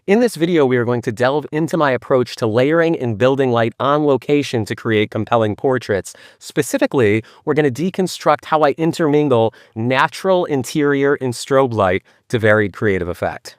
In this video, we are going to delve into my approach to layering and building light on location to create compelling portraits. Specifically, we're going to deconstruct how I intermingle natural, interior, and strobe light to varied creative effect.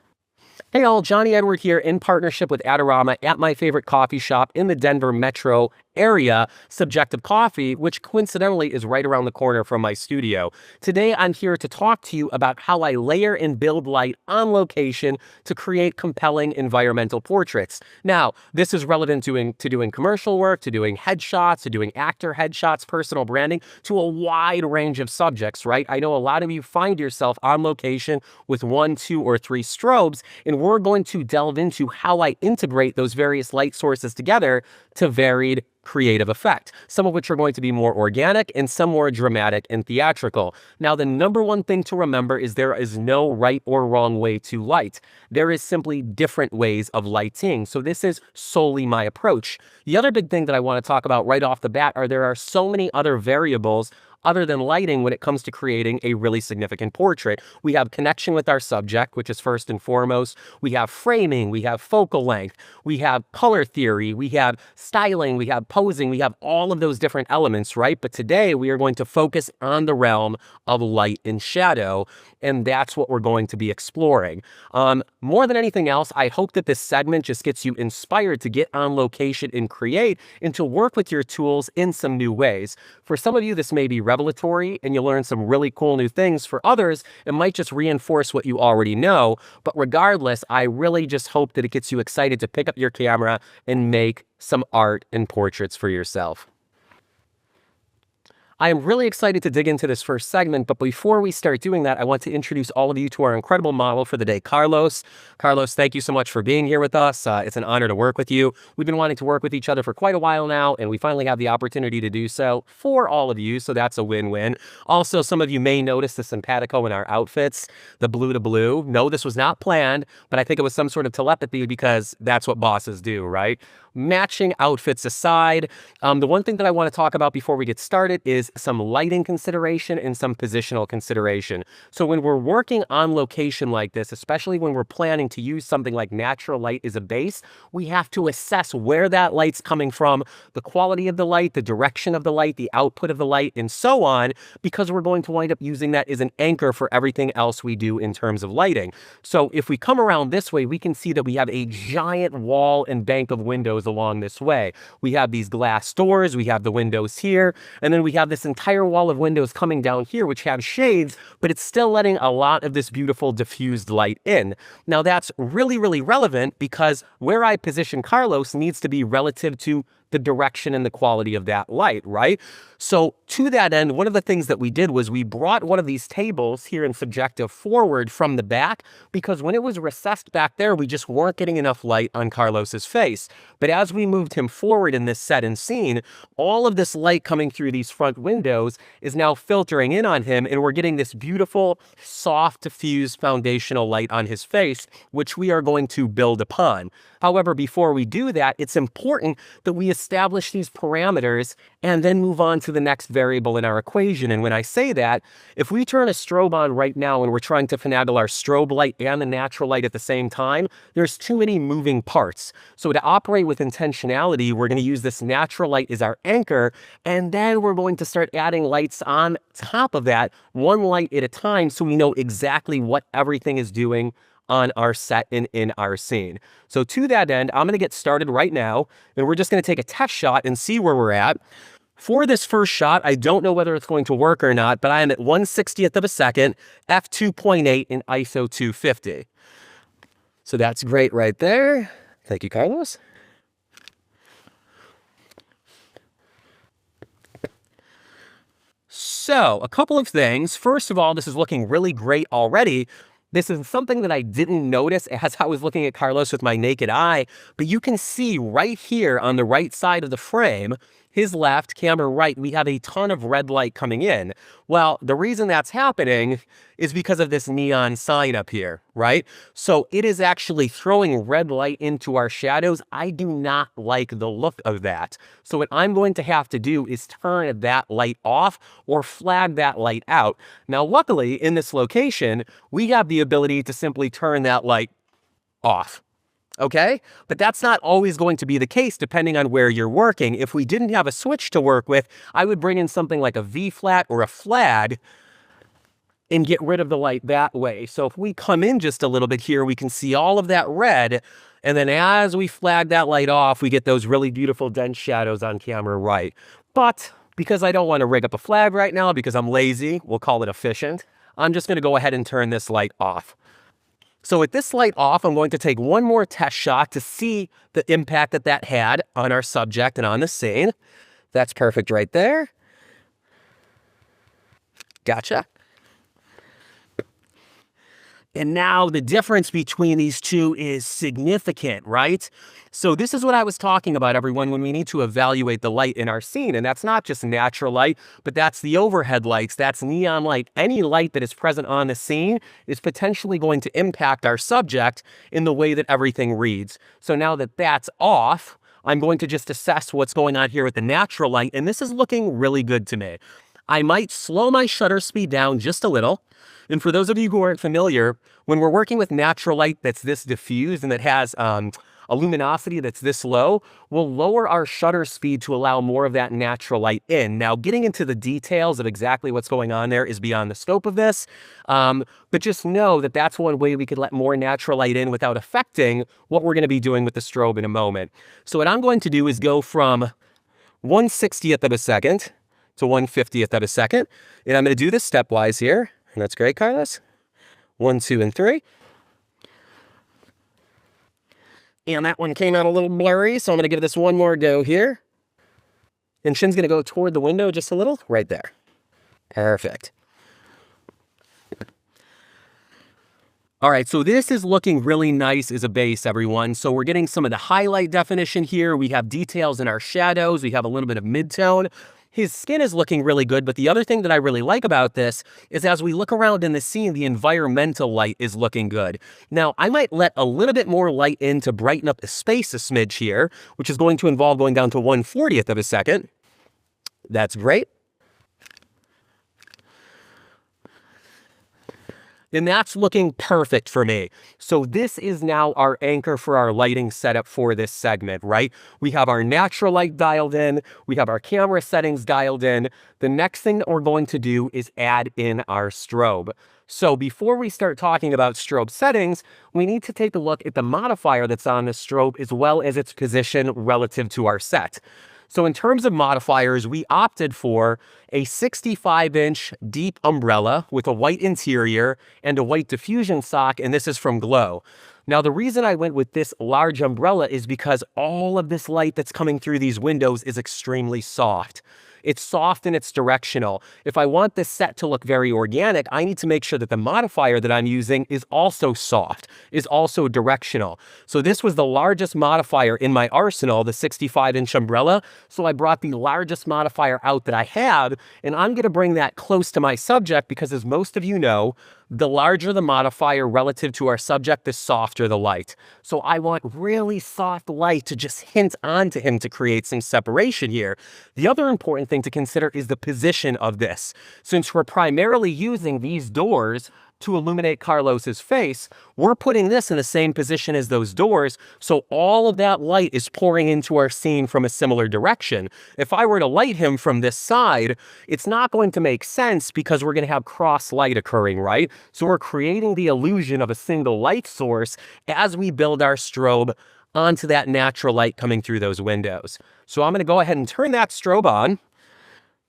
Hey all, Jonny Edward here in partnership with Adorama at my favorite coffee shop in the Denver metro area, Subjective Coffee, which coincidentally is right around the corner from my studio. Today, I'm here to talk to you about how I layer and build light on location to create compelling environmental portraits. Now, this is relevant to doing commercial work, to doing headshots, to doing actor headshots, personal branding, to a wide range of subjects, right? I know a lot of you find yourself on location with 1, 2, or 3 strobes, and we're going to delve into how I integrate those various light sources together to varied creative effect, some of which are going to be more organic and some more dramatic and theatrical. Now, the number one thing to remember is there is no right or wrong way to light. There is simply different ways of lighting. So this is solely my approach. The other big thing that I want to talk about right off the bat are there are so many other variables other than lighting when it comes to creating a really significant portrait. We have connection with our subject, which is first and foremost. We have framing, we have focal length, we have color theory, we have styling, we have posing, we have all of those different elements, right? But today we are going to focus on the realm of light and shadow, and that's what we're going to be exploring. More than anything else, I hope that this segment just gets you inspired to get on location and create and to work with your tools in some new ways. For some of you, this may be revelatory and you'll learn some really cool new things. For others, it might just reinforce what you already know. But regardless, I really just hope that it gets you excited to pick up your camera and make some art and portraits for yourself. I am really excited to dig into this first segment, but before we start doing that, I want to introduce all of you to our incredible model for the day, Carlos. Carlos, thank you so much for being here with us. It's an honor to work with you. We've been wanting to work with each other for quite a while now, and we finally have the opportunity to do so for all of you, so that's a win-win. Also, some of you may notice the simpatico in our outfits, the blue to blue. No, this was not planned, but I think it was some sort of telepathy because that's what bosses do, right? Matching outfits aside, the one thing that I want to talk about before we get started is some lighting consideration and some positional consideration. So when we're working on location like this, especially when we're planning to use something like natural light as a base, we have to assess where that light's coming from, the quality of the light, the direction of the light, the output of the light, and so on, because we're going to wind up using that as an anchor for everything else we do in terms of lighting. So if we come around this way, we can see that we have a giant wall and bank of windows along this way. We have these glass doors, we have the windows here, and then we have this entire wall of windows coming down here, which have shades, but it's still letting a lot of this beautiful diffused light in. Now that's really, really relevant because where I position Carlos needs to be relative to the direction and the quality of that light, right? So to that end, one of the things that we did was we brought one of these tables here in Subjective forward from the back because when it was recessed back there, we just weren't getting enough light on Carlos's face. But as we moved him forward in this set and scene, all of this light coming through these front windows is now filtering in on him, and we're getting this beautiful, soft, diffused foundational light on his face, which we are going to build upon. However, before we do that, it's important that we establish these parameters and then move on to the next variable in our equation. And when I say that, if we turn a strobe on right now and we're trying to finagle our strobe light and the natural light at the same time, there's too many moving parts. So to operate with intentionality, we're going to use this natural light as our anchor, and then we're going to start adding lights on top of that, one light at a time, so we know exactly what everything is doing on our set and in our scene. So to that end, I'm going to get started right now, and we're just going to take a test shot and see where we're at. For this first shot, I don't know whether it's going to work or not, but I am at 1/60th of a second, f2.8 and ISO 250. So that's great right there. Thank you, Carlos. So a couple of things. First of all, this is looking really great already. This is something that I didn't notice as I was looking at Carlos with my naked eye, but you can see right here on the right side of the frame, his left, camera right, we have a ton of red light coming in. Well, the reason that's happening is because of this neon sign up here, right? So it is actually throwing red light into our shadows. I do not like the look of that. So what I'm going to have to do is turn that light off or flag that light out. Now, luckily, in this location, we have the ability to simply turn that light off. okay? But that's not always going to be the case depending on where you're working. If we didn't have a switch to work with, I would bring in something like a V flat or a flag and get rid of the light that way. So if we come in just a little bit here, we can see all of that red. And then as we flag that light off, we get those really beautiful dense shadows on camera right. But because I don't want to rig up a flag right now, because I'm lazy, we'll call it efficient, I'm just going to go ahead and turn this light off. So with this light off, I'm going to take one more test shot to see the impact that that had on our subject and on the scene. That's perfect right there. Gotcha. And now the difference between these two is significant, right? So this is what I was talking about, everyone, when we need to evaluate the light in our scene. And that's not just natural light, but that's the overhead lights, that's neon light. Any light that is present on the scene is potentially going to impact our subject in the way that everything reads. So now that that's off, I'm going to just assess what's going on here with the natural light. And this is looking really good to me. I might slow my shutter speed down just a little. And for those of you who aren't familiar, when we're working with natural light that's this diffused and that has a luminosity that's this low, we'll lower our shutter speed to allow more of that natural light in. Now, getting into the details of exactly what's going on there is beyond the scope of this, but just know that that's one way we could let more natural light in without affecting what we're going to be doing with the strobe in a moment. So what I'm going to do is go from 1/60th of a second to 1/50th of a second, and I'm going to do this stepwise here. And that's great, Carlos. 1, 2, and 3. And that one came out a little blurry, so I'm going to give this one more go here. And Shin's going to go toward the window just a little, right there. Perfect. All right, so this is looking really nice as a base, everyone. So we're getting some of the highlight definition here. We have details in our shadows. We have a little bit of midtone. His skin is looking really good, but the other thing that I really like about this is as we look around in the scene, the environmental light is looking good. Now, I might let a little bit more light in to brighten up the space a smidge here, which is going to involve going down to 1/40th of a second. That's great. And that's looking perfect for me. So this is now our anchor for our lighting setup for this segment, right? We have our natural light dialed in. We have our camera settings dialed in. The next thing that we're going to do is add in our strobe. So before we start talking about strobe settings, we need to take a look at the modifier that's on the strobe as well as its position relative to our set. So in terms of modifiers, we opted for a 65-inch deep umbrella with a white interior and a white diffusion sock, and this is from Glow. Now, the reason I went with this large umbrella is because all of this light that's coming through these windows is extremely soft. It's soft and it's directional. If I want this set to look very organic, I need to make sure that the modifier that I'm using is also soft, is also directional. So this was the largest modifier in my arsenal, the 65-inch umbrella. So I brought the largest modifier out that I had, and I'm going to bring that close to my subject because, as most of you know, the larger the modifier relative to our subject, the softer the light. So I want really soft light to just hint onto him to create some separation here. The other important thing to consider is the position of this. Since we're primarily using these doors to illuminate Carlos's face, we're putting this in the same position as those doors, so all of that light is pouring into our scene from a similar direction. If I were to light him from this side, it's not going to make sense because we're going to have cross light occurring, right? So we're creating the illusion of a single light source as we build our strobe onto that natural light coming through those windows. So I'm going to go ahead and turn that strobe on.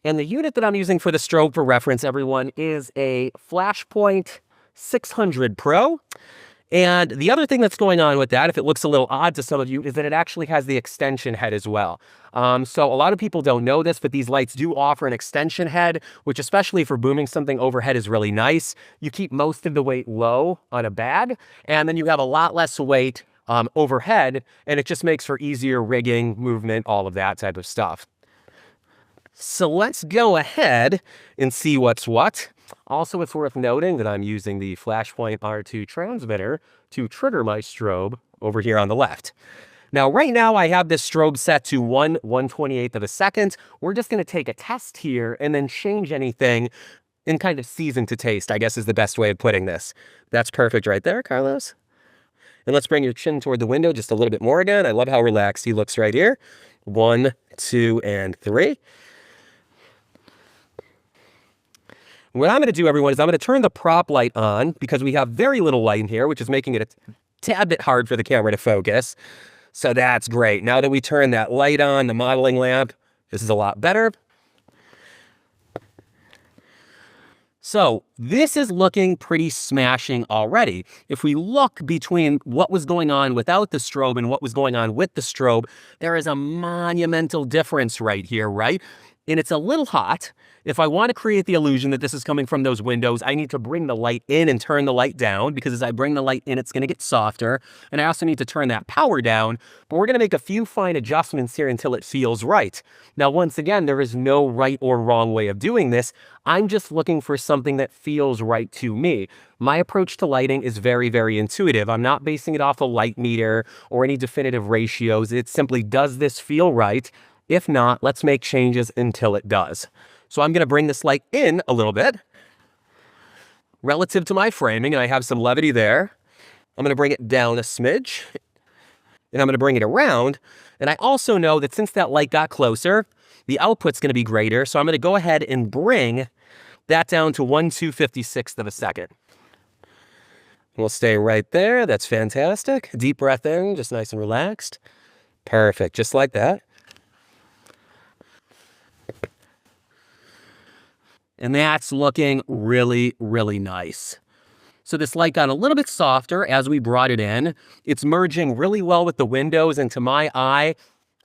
And the unit that I'm using for the strobe for reference, everyone, is a Flashpoint 600 Pro. And the other thing that's going on with that, if it looks a little odd to some of you, is that it actually has the extension head as well. So a lot of people don't know this, but these lights do offer an extension head, which especially for booming something overhead is really nice. You keep most of the weight low on a bag, and then you have a lot less weight overhead, and it just makes for easier rigging, movement, all of that type of stuff. So let's go ahead and see what's what. Also, it's worth noting that I'm using the Flashpoint R2 transmitter to trigger my strobe over here on the left. Now, right now, I have this strobe set to 1/128th of a second. We're just going to take a test here and then change anything and kind of season to taste, I guess is the best way of putting this. That's perfect right there, Carlos. And let's bring your chin toward the window just a little bit more again. I love how relaxed he looks right here. 1, 2, and 3. What I'm going to do, everyone, is I'm going to turn the prop light on because we have very little light in here, which is making it a tad bit hard for the camera to focus. So that's great. Now that we turn that light on, the modeling lamp, this is a lot better. So this is looking pretty smashing already. If we look between what was going on without the strobe and what was going on with the strobe, there is a monumental difference right here, right? And it's a little hot. If I want to create the illusion that this is coming from those windows, I need to bring the light in and turn the light down, because as I bring the light in, it's going to get softer. And I also need to turn that power down, but we're going to make a few fine adjustments here until it feels right. Now, once again, there is no right or wrong way of doing this. I'm just looking for something that feels right to me. My approach to lighting is very, very intuitive. I'm not basing it off a light meter or any definitive ratios. It simply, does this feel right? If not, let's make changes until it does. So I'm going to bring this light in a little bit relative to my framing, and I have some levity there. I'm going to bring it down a smidge, and I'm going to bring it around. And I also know that since that light got closer, the output's going to be greater. So I'm going to go ahead and bring that down to 1/256th of a second. We'll stay right there. That's fantastic. Deep breath in, just nice and relaxed. Perfect, just like that. And that's looking really, really nice. So this light got a little bit softer as we brought it in. It's merging really well with the windows, and to my eye,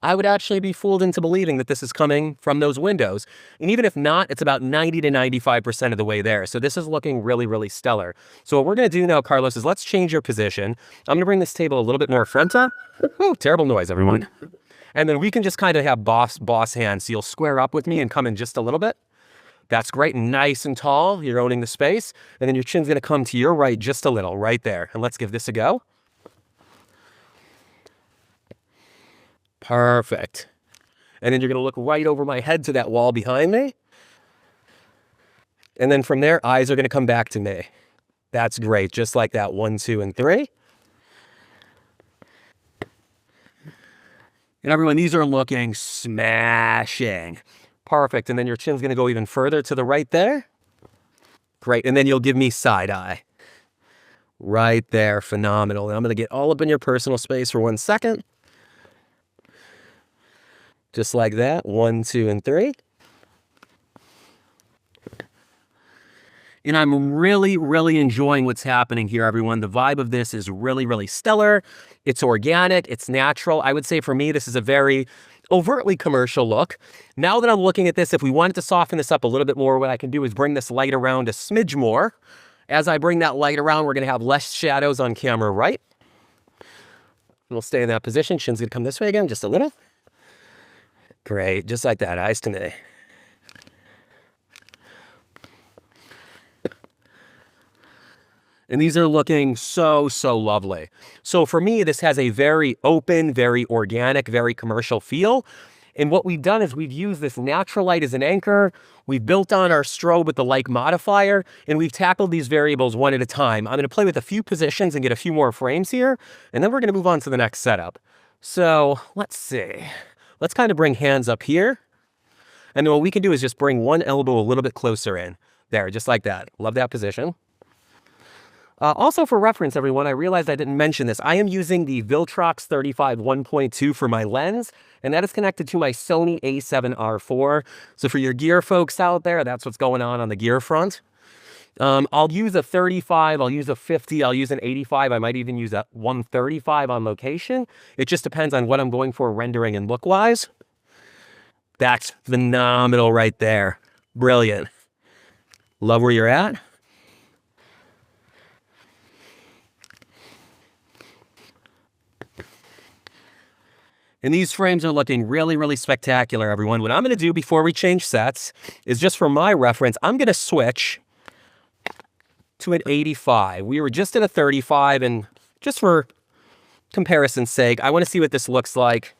I would actually be fooled into believing that this is coming from those windows. And even if not, it's about 90 to 95% of the way there. So this is looking really, really stellar. So what we're going to do now, Carlos, is let's change your position. I'm going to bring this table a little bit more front up. Ooh, terrible noise, everyone. And then we can just kind of have boss hands. So you'll square up with me and come in just a little bit. That's great, nice and tall. You're owning the space. And then your chin's going to come to your right just a little, right there. And let's give this a go. Perfect. And then you're going to look right over my head to that wall behind me. And then from there, eyes are going to come back to me. That's great, just like that. 1, 2, and 3. And everyone, these are looking smashing. Perfect. And then your chin's going to go even further to the right there. Great. And then you'll give me side eye. Right there. Phenomenal. And I'm going to get all up in your personal space for 1 second. Just like that. 1, 2, and 3. And I'm really, really enjoying what's happening here, everyone. The vibe of this is really, really stellar. It's organic. It's natural. I would say for me, this is a very overtly commercial look. Now that I'm looking at this, if we wanted to soften this up a little bit more, what I can do is bring this light around a smidge more. As I bring that light around, we're going to have less shadows on camera, right? We'll stay in that position. Chin's going to come this way again, just a little. Great, just like that. Eyes to me. And these are looking so, so lovely. So for me, this has a very open, very organic, very commercial feel. And what we've done is we've used this natural light as an anchor. We've built on our strobe with the like modifier, and we've tackled these variables one at a time. I'm going to play with a few positions and get a few more frames here, and then we're going to move on to the next setup. So let's see. Let's kind of bring hands up here. And then what we can do is just bring one elbow a little bit closer in. There, just like that. Love that position. Also for reference, everyone, I realized I didn't mention this. I am using the Viltrox 35 1.2 for my lens, and that is connected to my Sony a7R4. So for your gear folks out there, that's what's going on the gear front. I'll use a 35, I'll use a 50, I'll use an 85. I might even use a 135 on location. It just depends on what I'm going for rendering and look-wise. That's phenomenal right there. Brilliant. Love where you're at. And these frames are looking really, really spectacular, everyone. What I'm going to do before we change sets is, just for my reference, I'm going to switch to an 85. We were just at a 35, and just for comparison's sake, I want to see what this looks like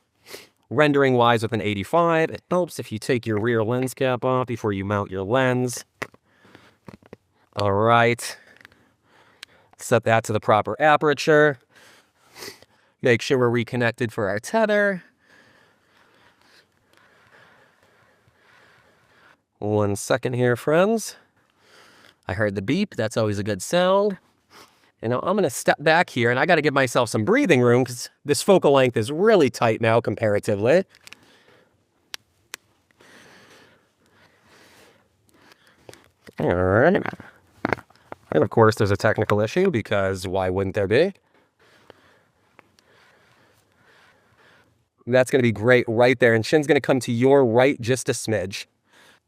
rendering-wise with an 85. It helps if you take your rear lens cap off before you mount your lens. All right. Set that to the proper aperture. Make sure we're reconnected for our tether. 1 second here, friends. I heard the beep. That's always a good sound. And now I'm going to step back here, and I got to give myself some breathing room because this focal length is really tight now comparatively. And of course, there's a technical issue because why wouldn't there be? That's going to be great right there. And chin's going to come to your right just a smidge.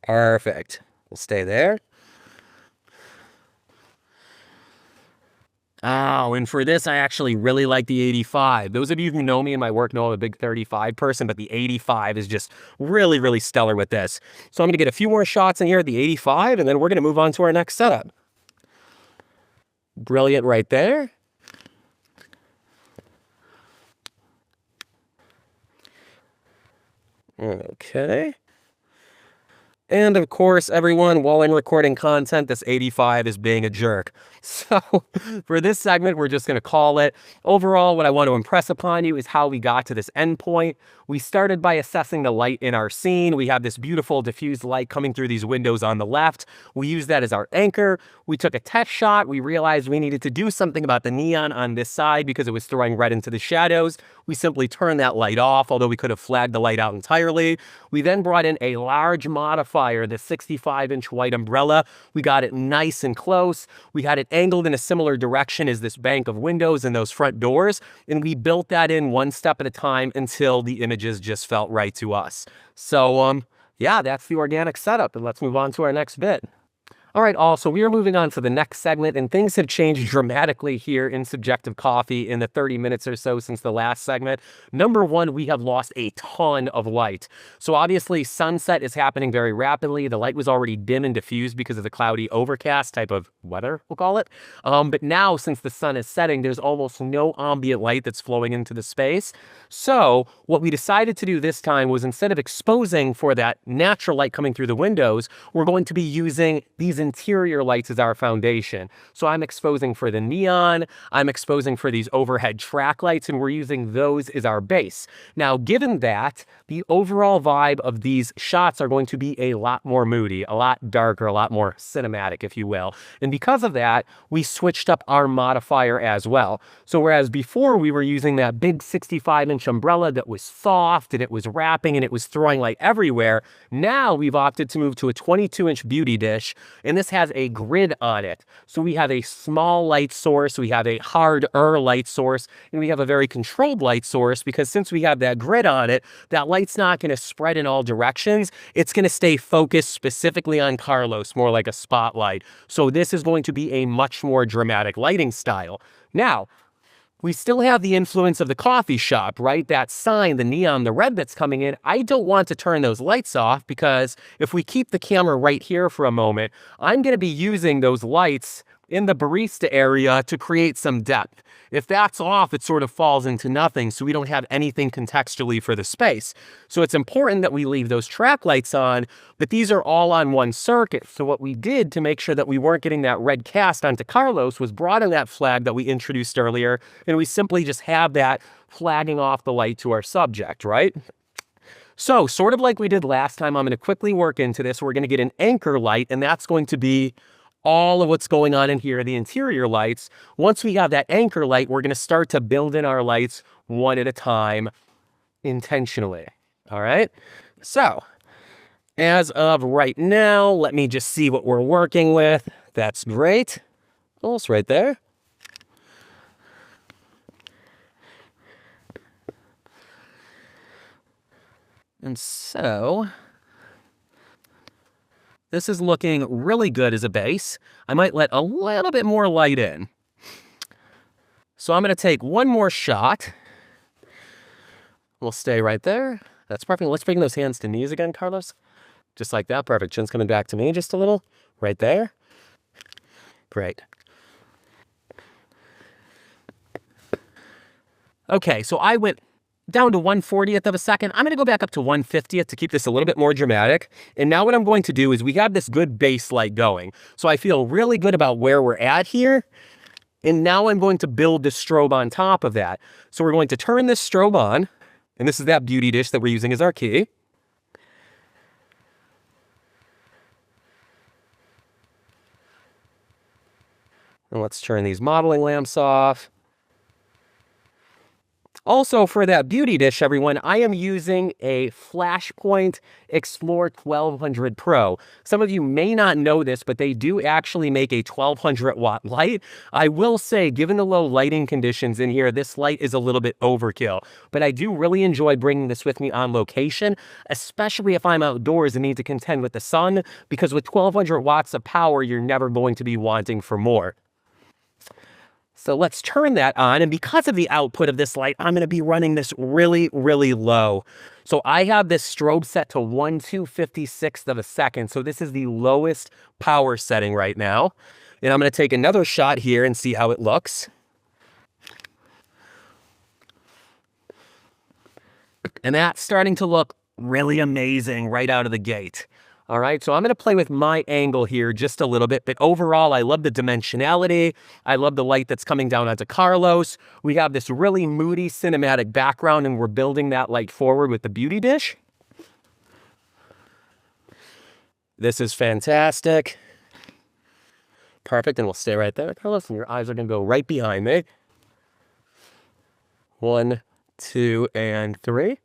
Perfect. We'll stay there. Oh, and for this, I actually really like the 85. Those of you who know me and my work know I'm a big 35 person, but the 85 is just really, really stellar with this. So I'm going to get a few more shots in here at the 85, and then we're going to move on to our next setup. Brilliant right there. Okay. And of course, everyone, while I'm recording content, this 85 is being a jerk. So for this segment, we're just going to call it. Overall, what I want to impress upon you is how we got to this endpoint. We started by assessing the light in our scene. We have this beautiful diffused light coming through these windows on the left. We use that as our anchor. We took a test shot. We realized we needed to do something about the neon on this side because it was throwing red into the shadows. We simply turned that light off, although we could have flagged the light out entirely. We then brought in a large modifier, the 65-inch white umbrella. We got it nice and close. We had it angled in a similar direction as this bank of windows and those front doors, and we built that in one step at a time until the images just felt right to us. So, yeah, that's the organic setup, and let's move on to our next bit. All right, also, we are moving on to the next segment, and things have changed dramatically here in Subjective Coffee in the 30 minutes or so since the last segment. Number one, we have lost a ton of light. So obviously, sunset is happening very rapidly. The light was already dim and diffused because of the cloudy overcast type of weather, we'll call it. But now, since the sun is setting, there's almost no ambient light that's flowing into the space. So what we decided to do this time was, instead of exposing for that natural light coming through the windows, we're going to be using these interior lights as our foundation. So I'm exposing for the neon, I'm exposing for these overhead track lights, and we're using those as our base. Now, given that, the overall vibe of these shots are going to be a lot more moody, a lot darker, a lot more cinematic, if you will. And because of that, we switched up our modifier as well. So whereas before we were using that big 65-inch umbrella that was soft and it was wrapping and it was throwing light everywhere, now we've opted to move to a 22-inch beauty dish, and this has a grid on it. So we have a small light source, we have a harder light source, and we have a very controlled light source, because since we have that grid on it, that light's not going to spread in all directions. It's going to stay focused specifically on Carlos, more like a spotlight. So this is going to be a much more dramatic lighting style. Now, we still have the influence of the coffee shop, right? That sign, the neon, the red that's coming in. I don't want to turn those lights off, because if we keep the camera right here for a moment, I'm going to be using those lights in the barista area to create some depth. If that's off, it sort of falls into nothing, so we don't have anything contextually for the space. So it's important that we leave those track lights on, but these are all on one circuit. So what we did to make sure that we weren't getting that red cast onto Carlos was brought in that flag that we introduced earlier, and we simply just have that flagging off the light to our subject, right? So sort of like we did last time, I'm going to quickly work into this. We're going to get an anchor light, and that's going to be all of what's going on in here, the interior lights. Once we have that anchor light, we're going to start to build in our lights one at a time intentionally. All right. So as of right now, let me just see what we're working with. That's great. Almost right there. And so this is looking really good as a base. I might let a little bit more light in. So I'm going to take one more shot. We'll stay right there. That's perfect. Let's bring those hands to knees again, Carlos. Just like that. Perfect. Chin's coming back to me just a little. Right there. Great. Okay, so I went down to 1/40th of a second. I'm going to go back up to 1/50th to keep this a little bit more dramatic. And now what I'm going to do is, we have this good base light going. So I feel really good about where we're at here. And now I'm going to build the strobe on top of that. So we're going to turn this strobe on, and this is that beauty dish that we're using as our key. And let's turn these modeling lamps off. Also, for that beauty dish, everyone, I am using a Flashpoint Explore 1200 Pro. Some of you may not know this, but they do actually make a 1200 watt light. I will say, given the low lighting conditions in here, this light is a little bit overkill. But I do really enjoy bringing this with me on location, especially if I'm outdoors and need to contend with the sun, because with 1200 watts of power, you're never going to be wanting for more. So let's turn that on, and because of the output of this light, I'm going to be running this really, really low. So I have this strobe set to 1/256th of a second, so this is the lowest power setting right now. And I'm going to take another shot here and see how it looks. And that's starting to look really amazing right out of the gate. All right, so I'm going to play with my angle here just a little bit, but overall, I love the dimensionality. I love the light that's coming down onto Carlos. We have this really moody cinematic background, and we're building that light forward with the beauty dish. This is fantastic. Perfect, and we'll stay right there, Carlos, and your eyes are going to go right behind me. 1, 2, and 3.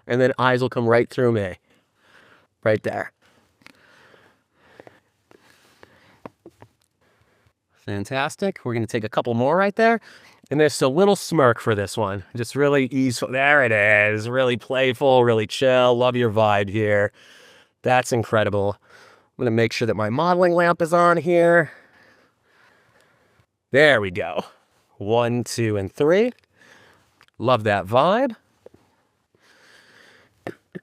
And then eyes will come right through me. Right there. Fantastic. We're going to take a couple more right there. And there's a little smirk for this one. Just really easy. There it is. Really playful, really chill. Love your vibe here. That's incredible. I'm going to make sure that my modeling lamp is on here. There we go. 1, 2, and 3. Love that vibe.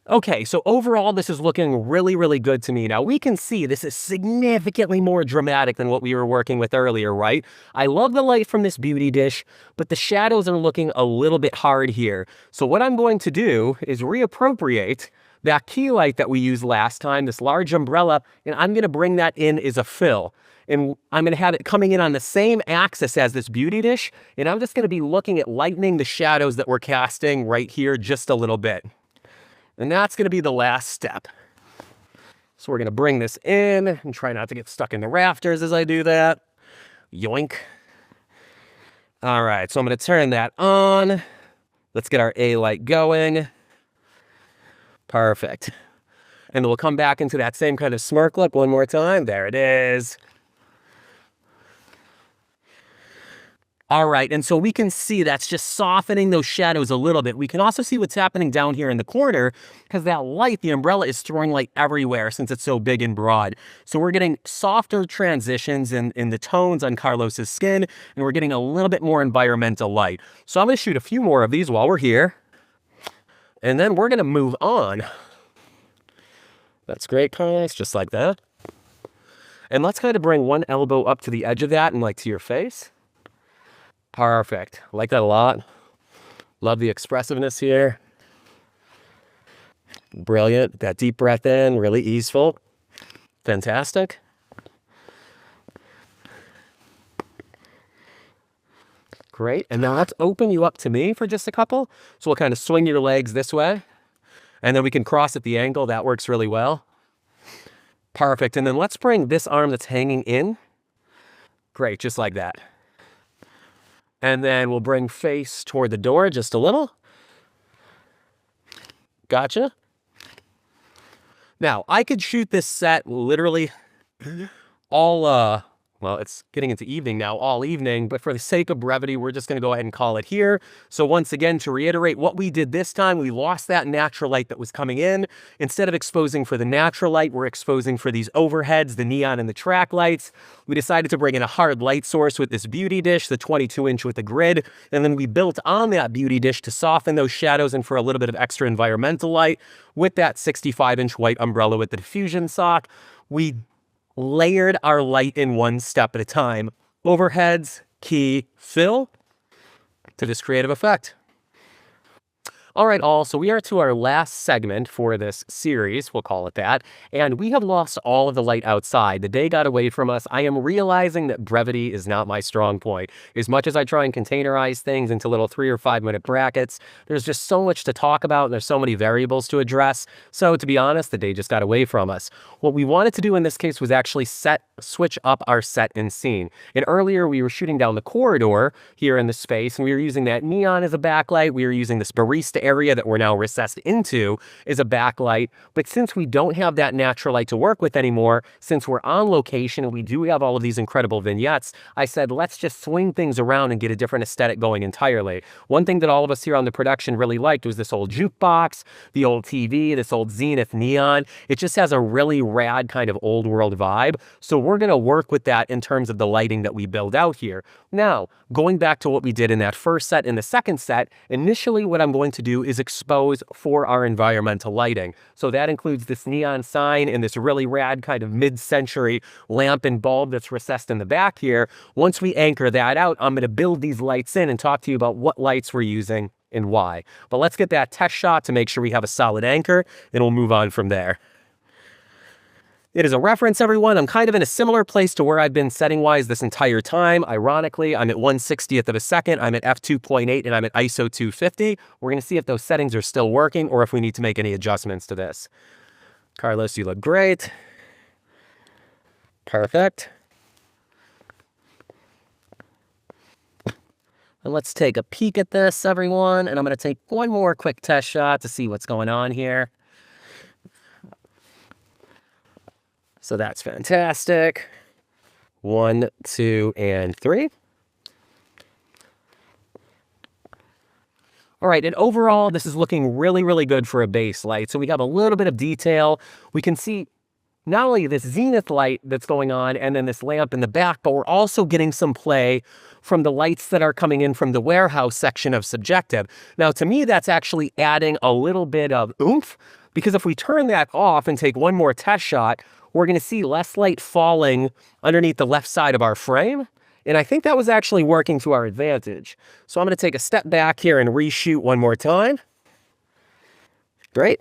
Okay, so overall, this is looking really, really good to me. Now, we can see this is significantly more dramatic than what we were working with earlier, right? I love the light from this beauty dish, but the shadows are looking a little bit hard here. So what I'm going to do is reappropriate that key light that we used last time, this large umbrella, and I'm going to bring that in as a fill. And I'm going to have it coming in on the same axis as this beauty dish, and I'm just going to be looking at lightening the shadows that we're casting right here just a little bit. And that's going to be the last step. So we're going to bring this in and try not to get stuck in the rafters as I do that. Yoink. All right, so I'm going to turn that on. Let's get our A light going. Perfect. And then we'll come back into that same kind of smirk look one more time. There it is. All right, and so we can see that's just softening those shadows a little bit. We can also see what's happening down here in the corner because that light, the umbrella, is throwing light everywhere since it's so big and broad. So we're getting softer transitions in the tones on Carlos's skin, and we're getting a little bit more environmental light. So I'm going to shoot a few more of these while we're here, and then we're going to move on. That's great, Carlos, just like that. And let's kind of bring one elbow up to the edge of that and like to your face. Perfect. I like that a lot. Love the expressiveness here. Brilliant. That deep breath in, really easeful. Fantastic. Great. And now let's open you up to me for just a couple. So we'll kind of swing your legs this way. And then we can cross at the angle. That works really well. Perfect. And then let's bring this arm that's hanging in. Great. Just like that. And then we'll bring face toward the door just a little. Gotcha. Now, I could shoot this set literally all, well, it's getting into evening now, all evening, but for the sake of brevity, we're just going to go ahead and call it here. So once again, to reiterate what we did this time, we lost that natural light that was coming in. Instead of exposing for the natural light, we're exposing for these overheads, the neon and the track lights. We decided to bring in a hard light source with this beauty dish, the 22-inch with the grid, and then we built on that beauty dish to soften those shadows and for a little bit of extra environmental light with that 65-inch white umbrella with the diffusion sock. We layered our light in one step at a time. Overheads, key, fill, to this creative effect. All right, all. So we are to our last segment for this series, we'll call it that, and we have lost all of the light outside. The day got away from us. I am realizing that brevity is not my strong point. As much as I try and containerize things into little 3 or 5 minute brackets, there's just so much to talk about and there's so many variables to address. So to be honest, the day just got away from us. What we wanted to do in this case was actually switch up our set and scene. And earlier we were shooting down the corridor here in the space, and we were using that neon as a backlight. We were using this barista area that we're now recessed into as a backlight. But since we don't have that natural light to work with anymore, since we're on location and we do have all of these incredible vignettes, I said, let's just swing things around and get a different aesthetic going entirely. One thing that all of us here on the production really liked was this old jukebox, the old TV, this old Zenith neon. It just has a really rad kind of old world vibe. So we're going to work with that in terms of the lighting that we build out here. Now, going back to what we did in that first set and the second set, initially what I'm going to do is expose for our environmental lighting. So that includes this neon sign and this really rad kind of mid-century lamp and bulb that's recessed in the back here. Once we anchor that out, I'm going to build these lights in and talk to you about what lights we're using and why. But let's get that test shot to make sure we have a solid anchor, and we'll move on from there. It is a reference, everyone. I'm kind of in a similar place to where I've been setting-wise this entire time. Ironically, I'm at 1/60th of a second, I'm at f2.8, and I'm at ISO 250. We're going to see if those settings are still working or if we need to make any adjustments to this. Carlos, you look great. Perfect. And let's take a peek at this, everyone. And I'm going to take one more quick test shot to see what's going on here. So that's fantastic. 1, 2, and 3. All right, and overall, this is looking really, really good for a base light. So we have a little bit of detail. We can see not only this zenith light that's going on and then this lamp in the back, but we're also getting some play from the lights that are coming in from the warehouse section of subjective. Now, to me, that's actually adding a little bit of oomph, because if we turn that off and take one more test shot, we're going to see less light falling underneath the left side of our frame. And I think that was actually working to our advantage. So I'm going to take a step back here and reshoot one more time. Great.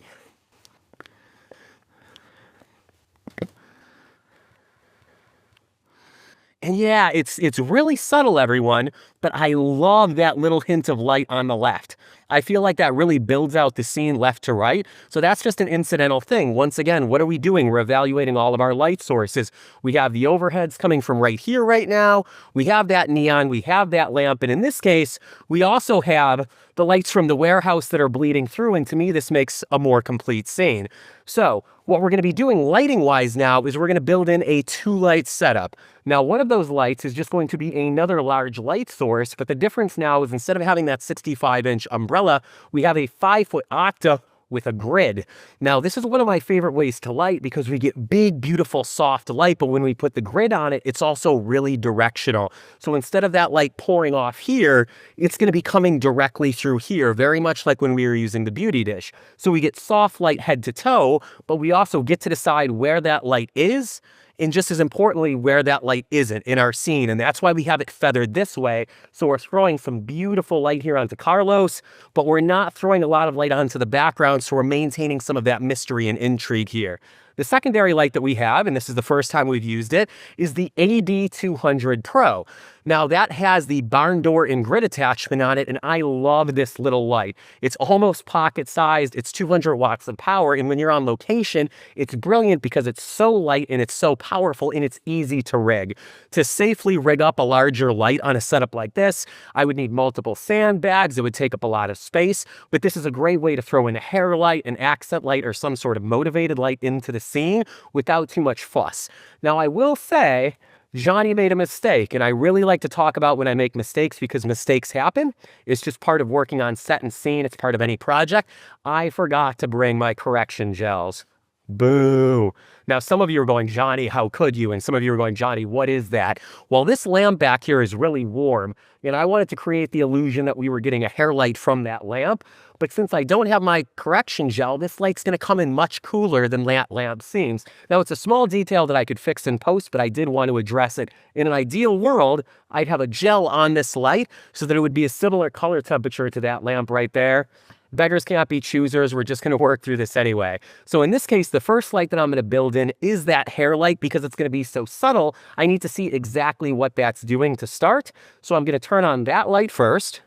And yeah, it's really subtle, everyone, but I love that little hint of light on the left. I feel like that really builds out the scene left to right. So that's just an incidental thing. Once again, what are we doing? We're evaluating all of our light sources. We have the overheads coming from right here right now. We have that neon, we have that lamp, and in this case, we also have the lights from the warehouse that are bleeding through, and to me, this makes a more complete scene. So what we're going to be doing lighting-wise now is we're going to build in a 2-light setup. Now, one of those lights is just going to be another large light source, but the difference now is instead of having that 65-inch umbrella, we have a 5-foot Octa with a grid. Now, this is one of my favorite ways to light because we get big, beautiful, soft light, but when we put the grid on it, it's also really directional. So instead of that light pouring off here, it's going to be coming directly through here, very much like when we were using the beauty dish. So we get soft light head to toe, but we also get to decide where that light is, and just as importantly, where that light isn't in our scene. And that's why we have it feathered this way. So we're throwing some beautiful light here onto Carlos, but we're not throwing a lot of light onto the background, so we're maintaining some of that mystery and intrigue here. The secondary light that we have, and this is the first time we've used it, is the AD200 Pro. Now that has the barn door and grid attachment on it, and I love this little light. It's almost pocket sized, it's 200 watts of power, and when you're on location, it's brilliant because it's so light and it's so powerful and it's easy to rig. To safely rig up a larger light on a setup like this, I would need multiple sandbags, it would take up a lot of space, but this is a great way to throw in a hair light, an accent light, or some sort of motivated light into the scene without too much fuss. Now I will say, Jonny made a mistake, and I really like to talk about when I make mistakes because mistakes happen. It's just part of working on set and scene. It's part of any project. I forgot to bring my correction gels. Boo. Now, some of you are going, Jonny, how could you? And some of you are going, Jonny, what is that? Well, this lamp back here is really warm, and I wanted to create the illusion that we were getting a hair light from that lamp. But since I don't have my correction gel, this light's going to come in much cooler than that lamp seems. Now, it's a small detail that I could fix in post, but I did want to address it. In an ideal world, I'd have a gel on this light so that it would be a similar color temperature to that lamp right there. Beggars can't be choosers. We're just going to work through this anyway. So in this case, the first light that I'm going to build in is that hair light. Because it's going to be so subtle, I need to see exactly what that's doing to start. So I'm going to turn on that light first.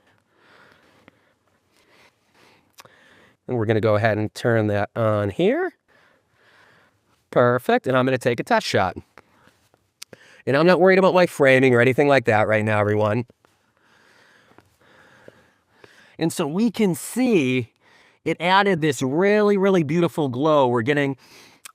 And we're going to go ahead and turn that on here. Perfect. And I'm going to take a test shot. And I'm not worried about my framing or anything like that right now, everyone. And so we can see it added this really, really beautiful glow. We're getting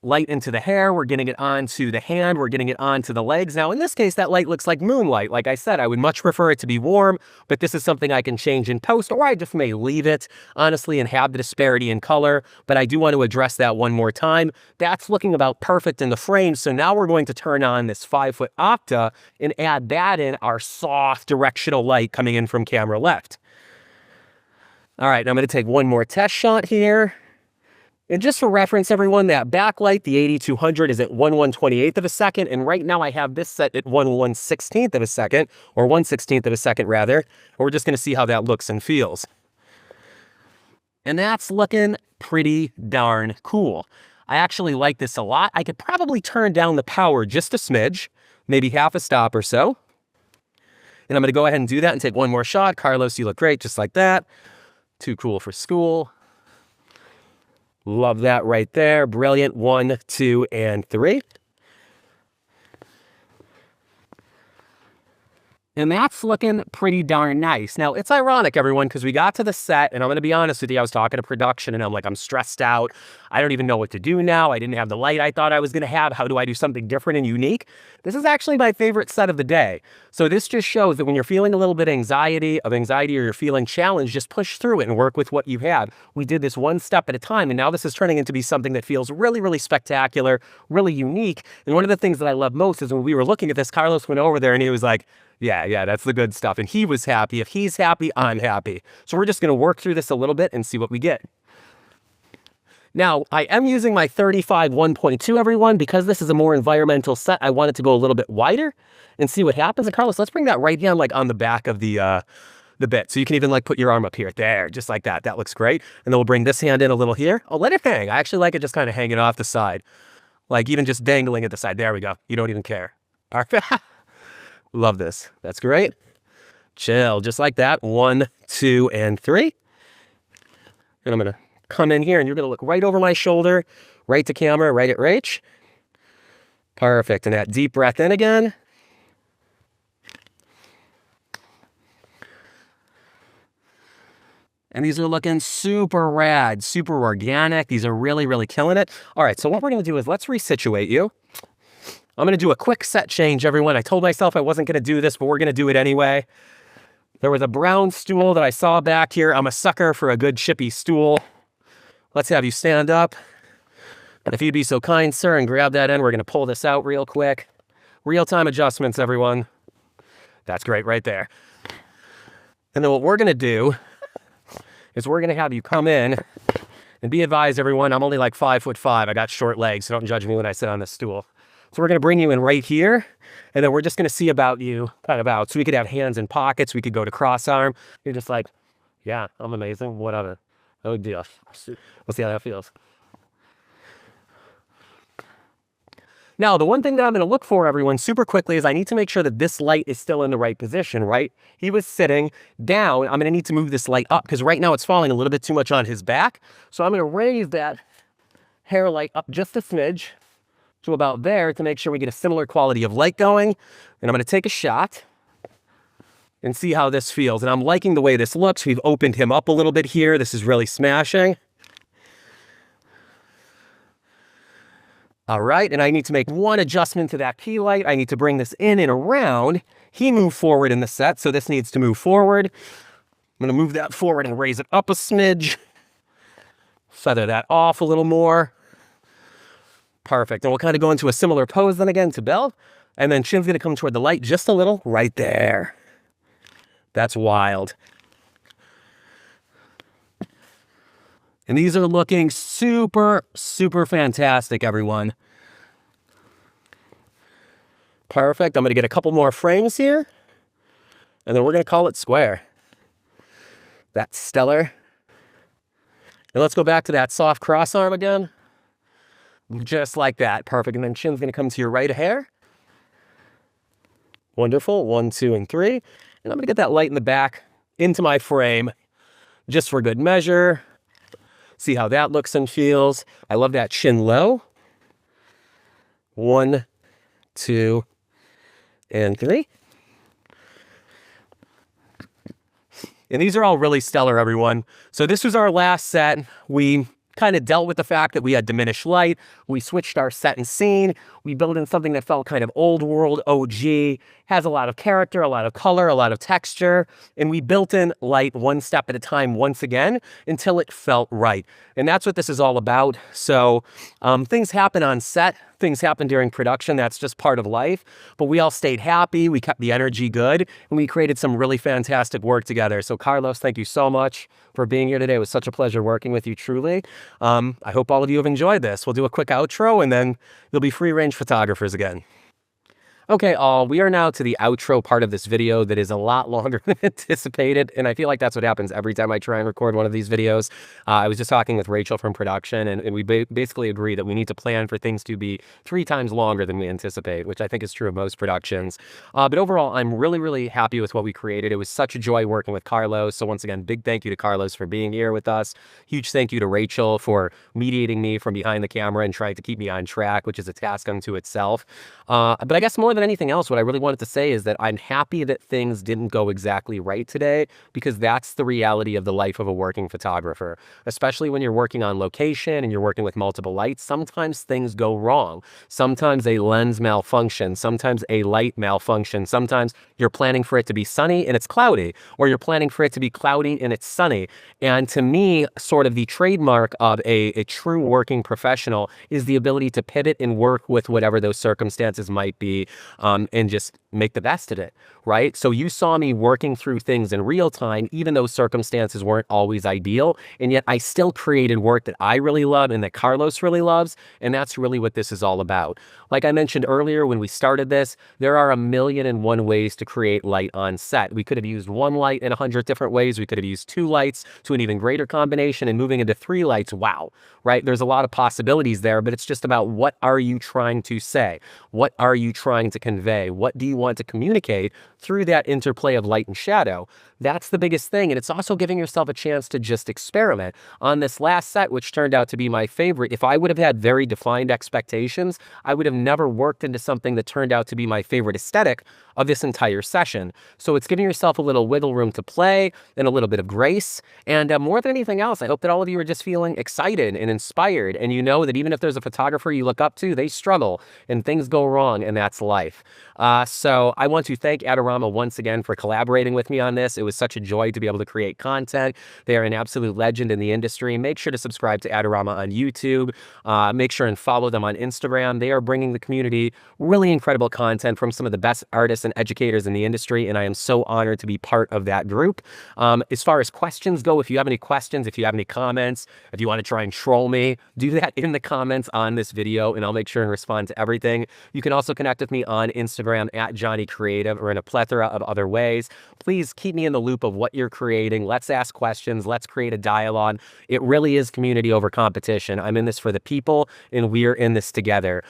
light into the hair. We're getting it onto the hand. We're getting it onto the legs. Now, in this case, that light looks like moonlight. Like I said, I would much prefer it to be warm, but this is something I can change in post, or I just may leave it, honestly, and have the disparity in color. But I do want to address that one more time. That's looking about perfect in the frame. So now we're going to turn on this 5-foot Octa and add that in, our soft directional light coming in from camera left. All right, now I'm going to take one more test shot here. And just for reference, everyone, that backlight, the 8200, is at 1/128th of a second. And right now I have this set at 1/116th of a second, or 1/16th of a second, rather. And we're just going to see how that looks and feels. And that's looking pretty darn cool. I actually like this a lot. I could probably turn down the power just a smidge, maybe half a stop or so. And I'm going to go ahead and do that and take one more shot. Carlos, you look great, just like that. Too cool for school. Love that right there. Brilliant. 1, 2, and 3. And that's looking pretty darn nice. Now, it's ironic, everyone, because we got to the set, and I'm going to be honest with you, I was talking to production, and I'm like, I'm stressed out. I don't even know what to do now. I didn't have the light I thought I was going to have. How do I do something different and unique? This is actually my favorite set of the day. So this just shows that when you're feeling a little bit of anxiety, or you're feeling challenged, just push through it and work with what you have. We did this one step at a time, and now this is turning into be something that feels really, really spectacular, really unique. And one of the things that I love most is when we were looking at this, Carlos went over there and he was like, yeah, that's the good stuff. And he was happy. If he's happy, I'm happy. So we're just going to work through this a little bit and see what we get. Now, I am using my 35 1.2, everyone, because this is a more environmental set. I want it to go a little bit wider and see what happens. And Carlos, let's bring that right down like on the back of the bit. So you can even like put your arm up here. There, just like that. That looks great. And then we'll bring this hand in a little here. Oh, let it hang. I actually like it just kind of hanging off the side. Like even just dangling at the side. There we go. You don't even care. All right. Love this. That's great. Chill, just like that. 1, 2, and 3. And I'm going to come in here and you're going to look right over my shoulder, right to camera, right at Rach. Perfect. And that deep breath in again. And these are looking super rad, super organic. These are really, really killing it. All right, so what we're going to do is let's resituate you. I'm going to do a quick set change, everyone. I told myself I wasn't going to do this, but we're going to do it anyway. There was a brown stool that I saw back here. I'm a sucker for a good chippy stool. Let's have you stand up. And if you'd be so kind, sir, and grab that end, we're going to pull this out real quick. Real-time adjustments, everyone. That's great right there. And then what we're going to do is we're going to have you come in and be advised, everyone, I'm only like 5'5". I got short legs, so don't judge me when I sit on this stool. So we're going to bring you in right here, and then we're just going to see about you, kind of out. So we could have hands in pockets. We could go to cross arm. You're just like, yeah, I'm amazing. Whatever. No big deal. We'll see how that feels. Now, the one thing that I'm going to look for, everyone, super quickly is I need to make sure that this light is still in the right position, right? He was sitting down. I'm going to need to move this light up because right now it's falling a little bit too much on his back. So I'm going to raise that hair light up just a smidge to about there to make sure we get a similar quality of light going. And I'm going to take a shot and see how this feels. And I'm liking the way this looks. We've opened him up a little bit here. This is really smashing. All right, and I need to make one adjustment to that key light. I need to bring this in and around. He moved forward in the set, so this needs to move forward. I'm going to move that forward and raise it up a smidge. Feather that off a little more. Perfect. And we'll kind of go into a similar pose then again to Belle. And then chin's going to come toward the light just a little right there. That's wild. And these are looking super, super fantastic, everyone. Perfect. I'm going to get a couple more frames here. And then we're going to call it square. That's stellar. And let's go back to that soft cross arm again. Just like that. Perfect. And then chin's going to come to your right hair. Wonderful. 1, 2, and 3. And I'm going to get that light in the back into my frame just for good measure. See how that looks and feels. I love that chin low. 1, 2, and 3. And these are all really stellar, everyone. So this was our last set. We kind of dealt with the fact that we had diminished light. We switched our set and scene. We built in something that felt kind of old world OG, has a lot of character, a lot of color, a lot of texture. And we built in light one step at a time once again until it felt right. And that's what this is all about. So things happen on set. Things happen during production. That's just part of life. But we all stayed happy. We kept the energy good. And we created some really fantastic work together. So Carlos, thank you so much for being here today. It was such a pleasure working with you, truly. I hope all of you have enjoyed this. We'll do a quick outro and then you'll be free-range photographers again. Okay, we are now to the outro part of this video that is a lot longer than anticipated, and I feel like that's what happens every time I try and record one of these videos. I was just talking with Rachel from production, and we basically agree that we need to plan for things to be 3 times longer than we anticipate, which I think is true of most productions. But overall, I'm really, really happy with what we created. It was such a joy working with Carlos, so once again, big thank you to Carlos for being here with us. Huge thank you to Rachel for mediating me from behind the camera and trying to keep me on track, which is a task unto itself. But I guess more than anything else, what I really wanted to say is that I'm happy that things didn't go exactly right today, because that's the reality of the life of a working photographer. Especially when you're working on location and you're working with multiple lights, sometimes things go wrong. Sometimes a lens malfunction, sometimes a light malfunction, sometimes you're planning for it to be sunny and it's cloudy, or you're planning for it to be cloudy and it's sunny. And to me, sort of the trademark of a true working professional is the ability to pivot and work with whatever those circumstances might be, and just make the best of it, right? So you saw me working through things in real time, even though circumstances weren't always ideal, and yet I still created work that I really love and that Carlos really loves, and that's really what this is all about. Like I mentioned earlier when we started this, there are 1,000,001 ways to create light on set. We could have used 1 light in 100 different ways. We could have used 2 lights to an even greater combination, and moving into 3 lights, wow, right? There's a lot of possibilities there, but it's just about what are you trying to say? What are you trying to convey? What do you want to communicate through that interplay of light and shadow? That's the biggest thing. And it's also giving yourself a chance to just experiment. On this last set, which turned out to be my favorite, if I would have had very defined expectations, I would have never worked into something that turned out to be my favorite aesthetic of this entire session. So it's giving yourself a little wiggle room to play and a little bit of grace. And more than anything else, I hope that all of you are just feeling excited and inspired. And you know that even if there's a photographer you look up to, they struggle and things go wrong, and that's life. So I want to thank Adorama once again for collaborating with me on this. It was such a joy to be able to create content. They are an absolute legend in the industry. Make sure to subscribe to Adorama on YouTube. Make sure and follow them on Instagram. They are bringing the community really incredible content from some of the best artists and educators in the industry, and I am so honored to be part of that group. As far as questions go, if you have any questions, if you have any comments, if you want to try and troll me, do that in the comments on this video, and I'll make sure and respond to everything. You can also connect with me on Instagram at Jonny Creative, or in a plethora of other ways. Please keep me in the loop of what you're creating. Let's ask questions. Let's create a dialogue. It really is community over competition. I'm in this for the people, and we're in this together.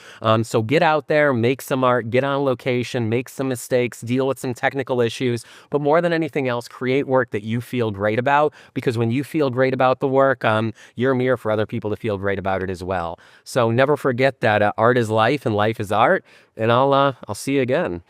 So get out there, make some art, get on location, make some mistakes, deal with some technical issues, but more than anything else, create work that you feel great about, because when you feel great about the work, you're a mirror for other people to feel great about it as well. So never forget that art is life and life is art, and I'll see you again.